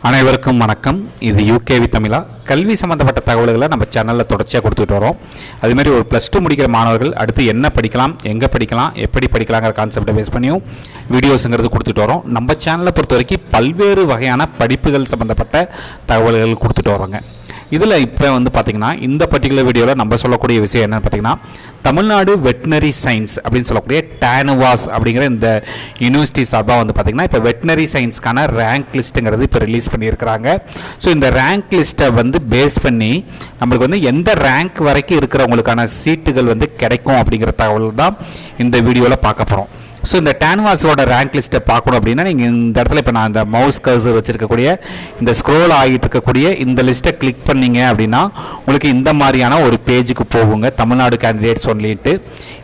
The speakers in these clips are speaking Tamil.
அனைவருக்கும் வணக்கம். இது யூகேவி தமிழா. கல்வி சம்மந்தப்பட்ட தகவல்களை நம்ம சேனலில் தொடர்ச்சியாக கொடுத்துட்டு வரோம். அதுமாதிரி ஒரு +2 முடிக்கிற மாணவர்கள் அடுத்து என்ன படிக்கலாம், எங்கே படிக்கலாம், எப்படி படிக்கலாங்கிற கான்செப்டை பேஸ் பண்ணியும் வீடியோஸுங்கிறது கொடுத்துட்டு வரோம். நம்ம சேனலை பொறுத்த வரைக்கும் பல்வேறு வகையான படிப்புகள் சம்மந்தப்பட்ட தகவல்கள் கொடுத்துட்டு வரோங்க. இதில் இப்போ பார்த்திங்கன்னா இந்த பர்டிகுலர் வீடியோவில் நம்ம சொல்லக்கூடிய விஷயம் என்னென்னு பார்த்திங்கன்னா, தமிழ்நாடு வெட்டினரி சயின்ஸ் அப்படின்னு சொல்லக்கூடிய டானுவாஸ் அப்படிங்கிற இந்த யூனிவர்சிட்டி சார்பாக பார்த்திங்கன்னா இப்போ வெட்டினரி சயின்ஸ்க்கான ரேங்க் லிஸ்ட்டுங்கிறது இப்போ ரிலீஸ் பண்ணியிருக்கிறாங்க. ஸோ இந்த ரேங்க் லிஸ்ட்டை பேஸ் பண்ணி நம்மளுக்கு எந்த ரேங்க் வரைக்கும் இருக்கிறவங்களுக்கான சீட்டுகள் கிடைக்கும் அப்படிங்கிற தகவல் தான் இந்த வீடியோவில் பார்க்க போகிறோம். ஸோ இந்த டான்வாஸோட ரேங்க் லிஸ்ட்டை பார்க்கணும் அப்படின்னா நீங்கள் இந்த இடத்துல இப்போ நான் இந்த மவுஸ் கர்சர் வச்சுருக்கக்கூடிய இந்த ஸ்க்ரோல் ஆகிட்டு இருக்கக்கூடிய இந்த லிஸ்ட்டை கிளிக் பண்ணிங்க அப்படின்னா உங்களுக்கு இந்த மாதிரியான ஒரு பேஜுக்கு போகுங்க. தமிழ்நாடு கேண்டிடேட்ஸ் ஒன்லிட்டு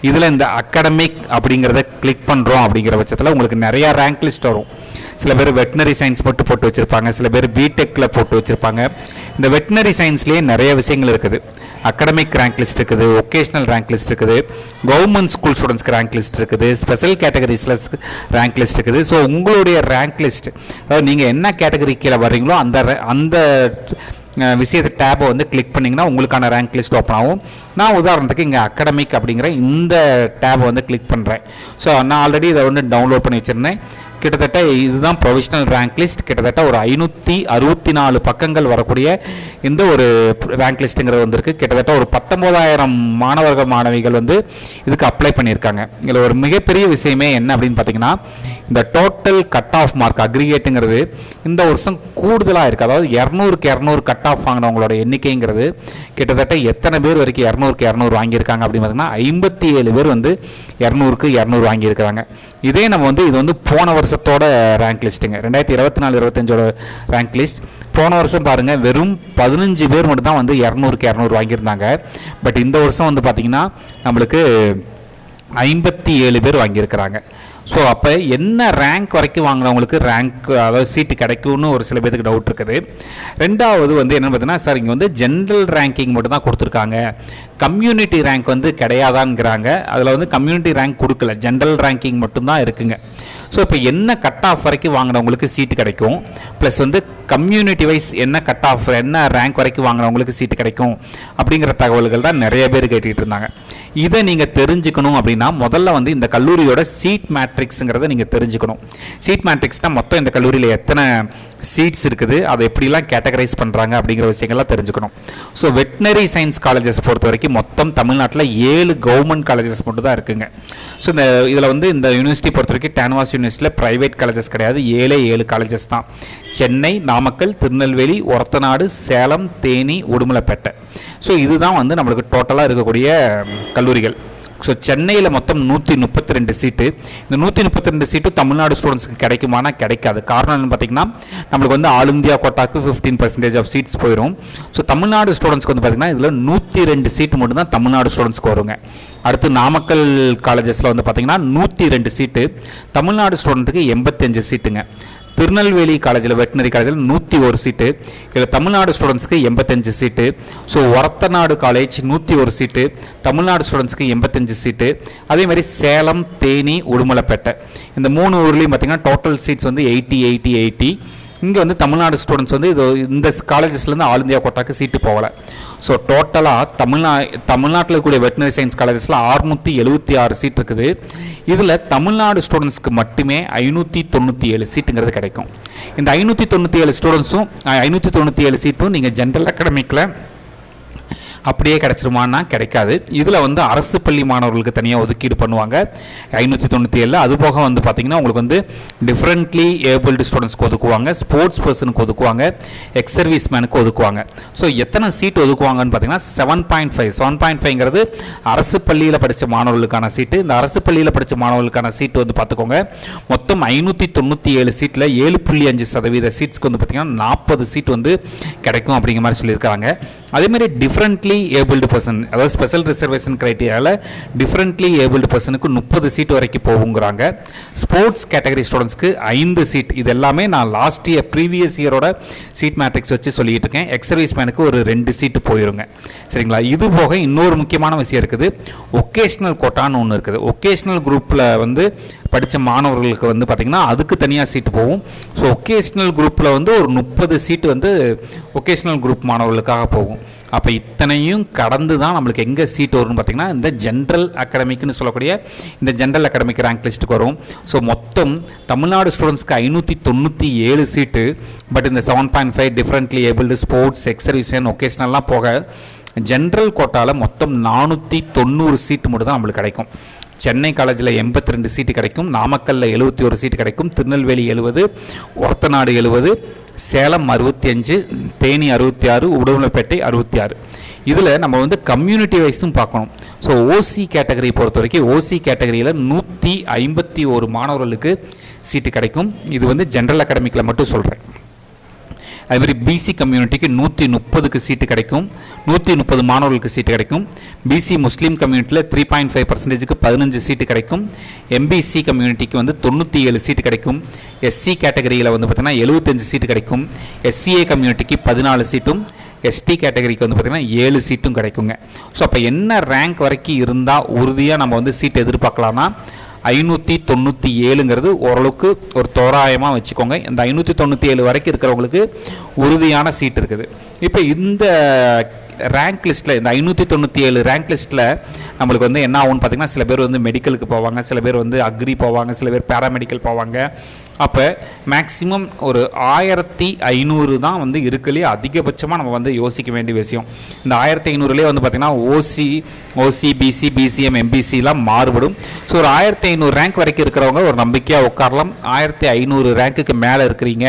இதில் இந்த அகாடமிக் அப்படிங்கிறத கிளிக் பண்ணுறோம் அப்படிங்கிற பட்சத்தில் உங்களுக்கு நிறையா ரேங்க் லிஸ்ட் வரும். சில பேர் வெட்டினரி சயின்ஸ் மட்டும் போட்டு வச்சுருப்பாங்க, சில பேர் பிடெக்கில் போட்டு வச்சுருப்பாங்க. இந்த வெட்டினரி சயின்ஸ்லேயே நிறைய விஷயங்கள் இருக்குது. அகாடமிக் ரேங்க் லிஸ்ட் இருக்குது, ஒகேஷ்னல் ரேங்க் லிஸ்ட் இருக்குது, கவர்மெண்ட் ஸ்கூல் ஸ்டூடெண்ட்ஸ்க்கு ரேங்க் லிஸ்ட் இருக்குது, ஸ்பெஷல் கேட்டகரிஸில் ரேங்க் லிஸ்ட் இருக்குது. ஸோ உங்களுடைய ரேங்க் லிஸ்ட், அதாவது நீங்கள் என்ன கேட்டகரி கீழே வர்றீங்களோ அந்த விஷயத்தை டேப்பை கிளிக் பண்ணிங்கன்னா உங்களுக்கான ரேங்க் லிஸ்ட் ஓப்பன் ஆகும். நான் உதாரணத்துக்கு இங்கே அகாடமிக் அப்படிங்கிற இந்த டேப்பை கிளிக் பண்ணுறேன். ஸோ நான் ஆல்ரெடி இதை டவுன்லோட் பண்ணி வச்சுருந்தேன். கிட்டத்தட்ட இதுதான் ப்ரொவிஷனல் ரேங்க் லிஸ்ட். கிட்டத்தட்ட ஒரு 564 பக்கங்கள் வரக்கூடிய இந்த ஒரு ரேங்க் லிஸ்ட்டுங்கிறது வந்திருக்கு. கிட்டத்தட்ட ஒரு 19,000 மாணவர்கள் மாணவிகள் இதுக்கு அப்ளை பண்ணியிருக்காங்க. இதில் ஒரு மிகப்பெரிய விஷயமே என்ன அப்படின்னு பார்த்தீங்கன்னா, இந்த டோட்டல் கட் ஆஃப் மார்க் அக்ரிகேட்டுங்கிறது இந்த வருஷம் கூடுதலாக இருக்குது. அதாவது 200க்கு 200 கட் ஆஃப் வாங்கினவங்களோட எண்ணிக்கைங்கிறது கிட்டத்தட்ட எத்தனை பேர் வரைக்கும் 200க்கு 200 வாங்கியிருக்காங்க அப்படின்னு பார்த்தீங்கன்னா 57 பேர் 200க்கு 200 வாங்கியிருக்கிறாங்க. இதே நம்ம இது போன வருஷத்தோட ரேங்க் லிஸ்ட்டுங்க, 2024-25 ரேங்க் லிஸ்ட். போன வருஷம் பாருங்கள் வெறும் 15 பேர் மட்டும் தான் 200க்கு 200 வாங்கியிருந்தாங்க. பட் இந்த வருஷம் பார்த்தீங்கன்னா நம்மளுக்கு 57 பேர் வாங்கியிருக்கிறாங்க. ஸோ அப்போ என்ன ரேங்க் வரைக்கும் வாங்கினவங்களுக்கு ரேங்க், அதாவது சீட்டு கிடைக்கும்னு ஒரு சில பேருக்கு டவுட் இருக்குது. ரெண்டாவது என்னென்னு பார்த்தீங்கன்னா, சார் இங்கே ஜென்ரல் ரேங்கிங் மட்டும் தான் கொடுத்துருக்காங்க, கம்யூனிட்டி ரேங்க் கிடையாதான்ங்கிறாங்க. அதில் கம்யூனிட்டி ரேங்க் கொடுக்கல, ஜென்ரல் ரேங்கிங் மட்டும்தான் இருக்குங்க. ஸோ இப்போ என்ன கட் ஆஃப் வரைக்கும் வாங்கினவங்களுக்கு சீட்டு கிடைக்கும், ப்ளஸ் கம்யூனிட்டி வைஸ் என்ன கட் ஆஃப், என்ன ரேங்க் வரைக்கும் வாங்கினவங்களுக்கு சீட்டு கிடைக்கும் அப்படிங்கிற தகவல்கள் தான் நிறைய பேர் கேட்டுக்கிட்டு இருந்தாங்க. இதை நீங்கள் தெரிஞ்சுக்கணும் அப்படின்னா முதல்ல இந்த கல்லூரியோட சீட் மேட்ரிக்ஸுங்கிறத நீங்கள் தெரிஞ்சுக்கணும். சீட் மேட்ரிக்ஸ்னால் மொத்தம் இந்த கல்லூரியில் எத்தனை சீட்ஸ் இருக்குது, அதை எப்படிலாம் கேட்டகரைஸ் பண்ணுறாங்க அப்படிங்கிற விஷயங்கள்லாம் தெரிஞ்சுக்கணும். ஸோ வெட்டினரி சயின்ஸ் காலேஜஸ் பொறுத்த வரைக்கும் மொத்தம் தமிழ்நாட்டில் 7 கவர்மெண்ட் காலேஜஸ் மட்டும் தான் இருக்குங்க. ஸோ இதில் இந்த யூனிவர்சிட்டி பொறுத்த வரைக்கும் டான்வாஸ் யூனிவர்சிட்டியில் ப்ரைவேட் காலேஜஸ் கிடையாது, 7 காலேஜஸ் தான். சென்னை, நாமக்கல், திருநெல்வேலி, ஒரத்தநாடு, சேலம், தேனி, உடுமலைப்பேட்டை. ஸோ இதுதான் நம்மளுக்கு டோட்டலாக இருக்கக்கூடிய கல்லூரிகள். ஸோ சென்னையில் மொத்தம் 132 சீட்டு. இந்த 132 சீட்டும் தமிழ்நாடு ஸ்டூடெண்ட்ஸ்க்கு கிடைக்குமானா கிடைக்காது. காரணம் என்னன்னு பார்த்தீங்கன்னா, நம்மளுக்கு ஆல் இந்தியா கோட்டாக்கு 15% ஆஃப் சீட்ஸ் போயிடும். ஸோ தமிழ்நாடு ஸ்டூடெண்ட்ஸ்க்கு பார்த்தீங்கன்னா இதில் 102 சீட்டு மட்டும் தான் தமிழ்நாடு ஸ்டூடெண்ட்ஸ்க்கு வருங்க. அடுத்து நாமக்கல் காலேஜஸில் பார்த்தீங்கன்னா 102 சீட்டு, தமிழ்நாடு ஸ்டூடெண்ட்டுக்கு 85 சீட்டுங்க. திருநெல்வேலி காலேஜில், வெட்டினரி காலேஜில் 101 சீட்டு, இதில் தமிழ்நாடு ஸ்டூடெண்ட்ஸ்க்கு 85 சீட்டு. ஸோ ஒரத்தநாடு காலேஜ் 101 சீட்டு, தமிழ்நாடு ஸ்டூடெண்ட்ஸ்க்கு 85 சீட்டு. அதேமாதிரி சேலம், தேனி, உடுமலைப்பேட்டை இந்த 3 ஊர்லேயும் பார்த்திங்கன்னா டோட்டல் சீட்ஸ் 80. இங்கே தமிழ்நாடு ஸ்டூடெண்ட்ஸ் இந்த காலேஜஸ்லேருந்து ஆல் இந்தியா கோட்டாக்கு சீட்டு போகலை. ஸோ டோட்டலாக தமிழ்நாட்டில் இருக்கக்கூடிய வெட்டினரி சயின்ஸ் காலேஜஸில் 676 சீட் இருக்குது. இதில் தமிழ்நாடு ஸ்டூடெண்ட்ஸ்க்கு மட்டுமே 597 சீட்டுங்கிறது கிடைக்கும். இந்த 597 ஸ்டூடெண்ட்ஸும் 597 சீட்டும் நீங்கள் ஜென்ரல் அகாடமிக்கில் அப்படியே கிடச்சிருமான்னா கிடைக்காது. இதில் அரசு பள்ளி மாணவர்களுக்கு தனியாக ஒதுக்கீடு பண்ணுவாங்க 597. அதுபோக பார்த்திங்கன்னா உங்களுக்கு டிஃப்ரெண்ட்லி ஏபிள்டு ஸ்டூடெண்ட்ஸ்க்கு ஒதுக்குவாங்க, ஸ்போர்ட்ஸ் பர்சனுக்கு ஒதுக்குவாங்க, எக்ஸ் சர்வீஸ் மேனுக்கு ஒதுக்குவாங்க. ஸோ எத்தனை சீட் ஒதுக்குவாங்கன்னு பார்த்தீங்கன்னா 7.5ங்கிறது அரசு பள்ளியில் படித்த மாணவர்களுக்கான சீட்டு. இந்த அரசு பள்ளியில் படித்த மாணவர்களுக்கான சீட்டு பார்த்துக்கோங்க, மொத்தம் 597 சீட்டில் 7.5% சீட்ஸ்க்கு பார்த்திங்கன்னா 40 சீட் கிடைக்கும் அப்படிங்கிற மாதிரி சொல்லியிருக்காங்க. அதேமாதிரி டிஃப்ரெண்ட்லி ஏபிள்டு பர்சன், அதாவது ஸ்பெஷல் ரிசர்வேஷன் கிரைட்டீரியாவில் டிஃப்ரெண்ட்லி ஏபிள்டு பர்சனுக்கு 30 சீட் வரைக்கும் போகுங்கிறாங்க. ஸ்போர்ட்ஸ் கேட்டகரி ஸ்டூடெண்ட்ஸ்க்கு 5 சீட். இது எல்லாமே நான் லாஸ்ட் இயர் ப்ரீவியஸ் இயரோட சீட் மேட்ரிக்ஸ் வச்சு சொல்லிட்டு இருக்கேன். எக்ஸ் சர்வீஸ் மேனுக்கு ஒரு 2 சீட்டு போயிருங்க. சரிங்களா? இது போக இன்னொரு முக்கியமான விஷயம் இருக்குது, ஒகேஷ்னல் கோட்டான்னு ஒன்று இருக்குது. ஒகேஷ்னல் குரூப்பில் படித்த மாணவர்களுக்கு வந்து பார்த்திங்கன்னா அதுக்கு தனியாக சீட்டு போகும். ஸோ ஒகேஷ்னல் குரூப்பில் வந்து ஒரு 30 சீட்டு வந்து ஒகேஷ்னல் குரூப் மாணவர்களுக்காக போகும். அப்போ இத்தனையும் கடந்து தான் நம்மளுக்கு எங்கே சீட் வரும்னு பார்த்திங்கன்னா இந்த ஜென்ரல் அகாடமிக்னு சொல்லக்கூடிய இந்த ஜென்ரல் அகாடமிக் ரேங்க் லிஸ்ட்டுக்கு வரும். ஸோ மொத்தம் தமிழ்நாடு ஸ்டூடெண்ட்ஸ்க்கு 597 சீட்டு. பட் இந்த 7.5 differently abled sports ex serviceman ஒகேஷ்னல்லாம் போக ஜென்ரல் கோட்டாவில் மொத்தம் 490 சீட்டு மட்டும் தான் நம்மளுக்கு கிடைக்கும். சென்னை காலேஜில் 82 சீட்டு கிடைக்கும், நாமக்கல்லில் 71 சீட்டு கிடைக்கும், திருநெல்வேலி 70, ஒரத்தநாடு 70, சேலம் 65, தேனி 66, உடுமலைப்பேட்டை 66. இதில் நம்ம வந்து கம்யூனிட்டி வைஸும் பார்க்கணும். ஸோ ஓசி கேட்டகரி பொறுத்த வரைக்கும் ஓசி கேட்டகரியில் 151 மாணவர்களுக்கு சீட்டு கிடைக்கும். இது வந்து ஜென்ரல் அகாடமிக்கில் மட்டும் சொல்கிறேன். அதுமாதிரி பிசி கம்யூனிட்டிக்கு 130க்கு சீட்டு கிடைக்கும், 130 மாணவர்களுக்கு சீட்டு கிடைக்கும். பிசி முஸ்லீம் கம்யூனிட்டியில் 3.5%க்கு 15 சீட்டு கிடைக்கும். எம்பிசி கம்யூனிட்டிக்கு வந்து 97 சீட்டு கிடைக்கும். எஸ்சி கேட்டகரியில் வந்து பார்த்திங்கன்னா 75 சீட்டு கிடைக்கும். எஸ்சிஏ கம்யூனிட்டிக்கு 14 சீட்டும், எஸ்டி கேட்டகரிக்கு வந்து பார்த்திங்கன்னா 7 சீட்டும் கிடைக்குங்க. ஸோ அப்போ என்ன ரேங்க் வரைக்கும் இருந்தால் உறுதியாக நம்ம வந்து சீட் எதிர்பார்க்கலாம்னா 597ங்கிறது ஓரளவுக்கு ஒரு தோராயமாக வச்சுக்கோங்க. இந்த 597 வரைக்கும் இருக்கிறவங்களுக்கு உறுதியான சீட் இருக்குது. இப்போ இந்த ரேங்க் லிஸ்ட்டில் இந்த 597 ரேங்க் லிஸ்ட்டில் நம்மளுக்கு வந்து என்ன ஆகும்னு பார்த்திங்கன்னா சில பேர் வந்து மெடிக்கலுக்கு போவாங்க, சில பேர் வந்து அக்ரி போவாங்க, சில பேர் பேராமெடிக்கல் போவாங்க. அப்போ மேக்ஸிமம் ஒரு 1500 தான் வந்து இருக்கலையே அதிகபட்சமாக நம்ம வந்து யோசிக்க வேண்டிய விஷயம். இந்த 1500லேயே வந்து பார்த்திங்கன்னா ஓசி பிசி பிசிஎம் எம்பிசிலாம் மாறுபடும். ஸோ ஒரு 1500 ரேங்க் வரைக்கும் இருக்கிறவங்க ஒரு நம்பிக்கையாக உட்காரலாம். 1500 ரேங்க்குக்கு மேலே இருக்கிறீங்க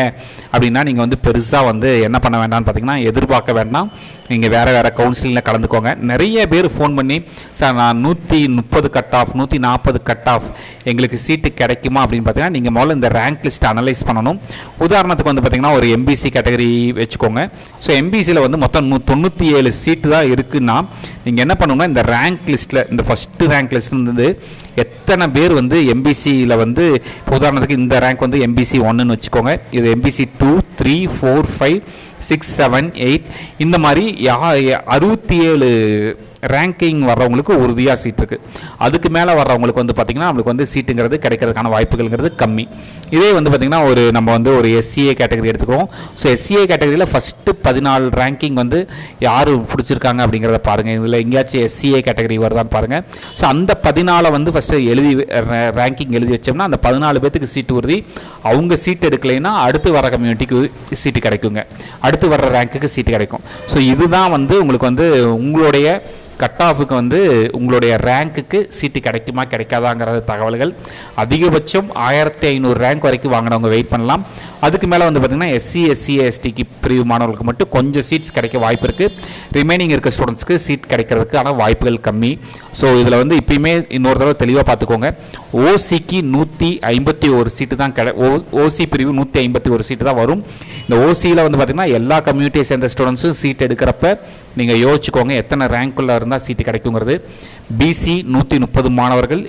அப்படின்னா நீங்கள் வந்து பெருசாக வந்து என்ன பண்ண வேண்டாம்னு பார்த்திங்கன்னா எதிர்பார்க்க வேண்டாம். நீங்கள் வேறு கவுன்சிலிங்கில் கலந்துக்கோங்க. நிறைய பேர் ஃபோன் பண்ணி சார் நான் 130 கட் ஆஃப் 140 கட் ஆஃப் எங்களுக்கு சீட்டு கிடைக்குமா அப்படின்னு பார்த்தீங்கன்னா நீங்கள் முதல்ல இந்த ரேங்க் லிஸ்ட் அனலைஸ் பண்ணணும். உதாரணத்துக்கு வந்து பார்த்திங்கன்னா ஒரு எம்பிசி கேட்டகரி வச்சுக்கோங்க. ஸோ எம்பிசியில் வந்து மொத்தம் 97 சீட்டு தான் இருக்குன்னா நீங்கள் என்ன பண்ணணும்னா இந்த ரேங்க் லிஸ்ட்டில் இந்த ஃபஸ்ட்டு ரேங்க் லிஸ்ட் வந்து எத்தனை பேர் வந்து எம்பிசியில் வந்து உதாரணத்துக்கு இந்த ரேங்க் வந்து எம்பிசி 1ன்னு வச்சுக்கோங்க. இது எம்பிசி 2, 3, 4, 5, 6, 7, 8 இந்த மாதிரி 67 ரேங்கிங் வர்றவங்களுக்கு உறுதியாக சீட் இருக்குது. அதுக்கு மேலே வர்றவங்களுக்கு வந்து பார்த்திங்கன்னா நம்மளுக்கு வந்து சீட்டுங்கிறது கிடைக்கிறதுக்கான வாய்ப்புகள்ங்கிறது கம்மி. இதே வந்து பார்த்திங்கன்னா நம்ம வந்து ஒரு எஸ்சிஏ கேட்டகரி எடுத்துக்கிறோம். ஸோ எஸ்சிஏ கேட்டகரியில் ஃபஸ்ட்டு 14 ரேங்கிங் வந்து யார் பிடிச்சிருக்காங்க அப்படிங்கிறத பாருங்கள். இதில் எங்கேயாச்சும் எஸ்சிஏ கேட்டகரி வருதான்னு பாருங்கள். ஸோ அந்த 14 வந்து ஃபஸ்ட்டு ரேங்கிங் எழுதி வச்சோம்னா அந்த 14 பேர்த்துக்கு சீட்டு உறுதி. அவங்க சீட் எடுக்கலைன்னா அடுத்து வர கம்யூனிட்டிக்கு சீட்டு கிடைக்குங்க, அடுத்து வர்ற ரேங்க்குக்கு சீட்டு கிடைக்கும். ஸோ இதுதான் வந்து உங்களுக்கு வந்து உங்களுடைய கட் ஆஃபுக்கு வந்து உங்களுடைய ரேங்க்குக்கு சீட்டு கிடைக்குமா கிடைக்காதாங்கிற தகவல்கள். அதிகபட்சம் 1500 ரேங்க் வரைக்கும் வாங்கினவங்க வெயிட் பண்ணலாம். அதுக்கு மேலே வந்து பார்த்திங்கன்னா எஸ்சி எஸ்டிக்கு பிரிவு மாணவர்களுக்கு மட்டும் கொஞ்சம் சீட்ஸ் கிடைக்க வாய்ப்பு இருக்குது. ரிமைனிங் இருக்க ஸ்டூடெண்ட்ஸ்க்கு சீட் கிடைக்கிறதுக்கான வாய்ப்புகள் கம்மி. ஸோ இதில் வந்து இப்பயுமே இன்னொரு தடவை தெளிவாக பார்த்துக்கோங்க. ஓசிக்கு 151 சீட்டு தான் ஓசி பிரிவு 151 சீட்டு தான் வரும். இந்த ஓசியில் வந்து பார்த்திங்கன்னா எல்லா கம்யூனிட்டியை சேர்ந்த ஸ்டூடெண்ட்ஸும் சீட் எடுக்கிறப்ப நீங்கள் யோசிச்சுக்கோங்க எத்தனை ரேங்க்குள்ளே இருந்தால் சீட்டு கிடைக்குங்கிறது. பிசி 130 மாணவர்கள்,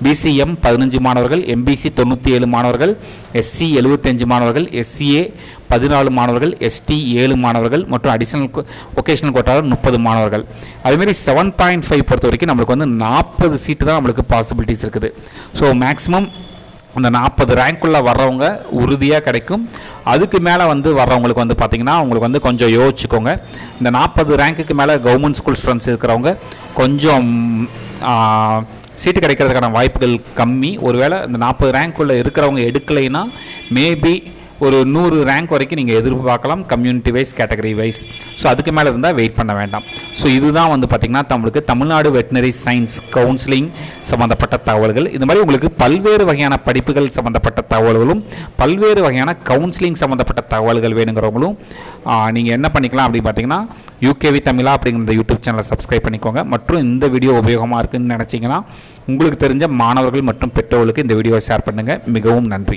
பிசிஎம் 15 மாணவர்கள், எம்பிசி 97 மாணவர்கள், எஸ்சி 75 மாணவர்கள், எஸ்சிஏ 14 மாணவர்கள், எஸ்டி 7 மாணவர்கள் மற்றும் அடிஷனல் ஒகேஷனல் கோட்டாவில் 30 மாணவர்கள். அதுமாரி 7.5 பொறுத்த வரைக்கும் நம்மளுக்கு வந்து 40 சீட்டு தான் நம்மளுக்கு பாசிபிலிட்டிஸ் இருக்குது. ஸோ மேக்ஸிமம் அந்த 40 ரேங்க்குள்ளே வர்றவங்க உறுதியாக கிடைக்கும். அதுக்கு மேலே வந்து வர்றவங்களுக்கு வந்து பார்த்திங்கன்னா உங்களுக்கு வந்து கொஞ்சம் யோசிச்சுக்கோங்க. இந்த 40 ரேங்க்குக்கு மேலே கவர்மெண்ட் ஸ்கூல் ஸ்டூடெண்ட்ஸ் இருக்கிறவங்க கொஞ்சம் சீட்டு கிடைக்கிறதுக்கான வாய்ப்புகள் கம்மி. ஒருவேளை இந்த 40 ரேங்க்குள்ளே இருக்கிறவங்க எடுக்கலைன்னா மேபி ஒரு 100 ரேங்க் வரைக்கும் நீங்கள் எதிர்பார்க்கலாம் community wise category wise. So அதுக்கு மேலே இருந்தால் வெயிட் பண்ண வேண்டாம். ஸோ இதுதான் வந்து பார்த்திங்கன்னா நம்மளுக்கு தமிழ்நாடு வெட்டினரி சயின்ஸ் கவுன்சிலிங் சம்மந்தப்பட்ட தகவல்கள். இந்த மாதிரி உங்களுக்கு பல்வேறு வகையான படிப்புகள் சம்மந்தப்பட்ட தகவல்களும் பல்வேறு வகையான கவுன்சிலிங் சம்மந்தப்பட்ட தகவல்கள் வேணுங்கிறவங்களும் நீங்கள் என்ன பண்ணிக்கலாம் அப்படின்னு பார்த்தீங்கன்னா யூகேவி தமிழா அப்படிங்கிற இந்த யூடியூப் சேனலை சப்ஸ்கிரைப் பண்ணிக்கோங்க. மற்றும் இந்த வீடியோ உபயோகமாக இருக்குதுன்னு நினச்சிங்கன்னா உங்களுக்கு தெரிஞ்ச மாணவர்கள் மற்றும் பெற்றோர்களுக்கு இந்த வீடியோவை ஷேர் பண்ணுங்கள். மிகவும் நன்றி.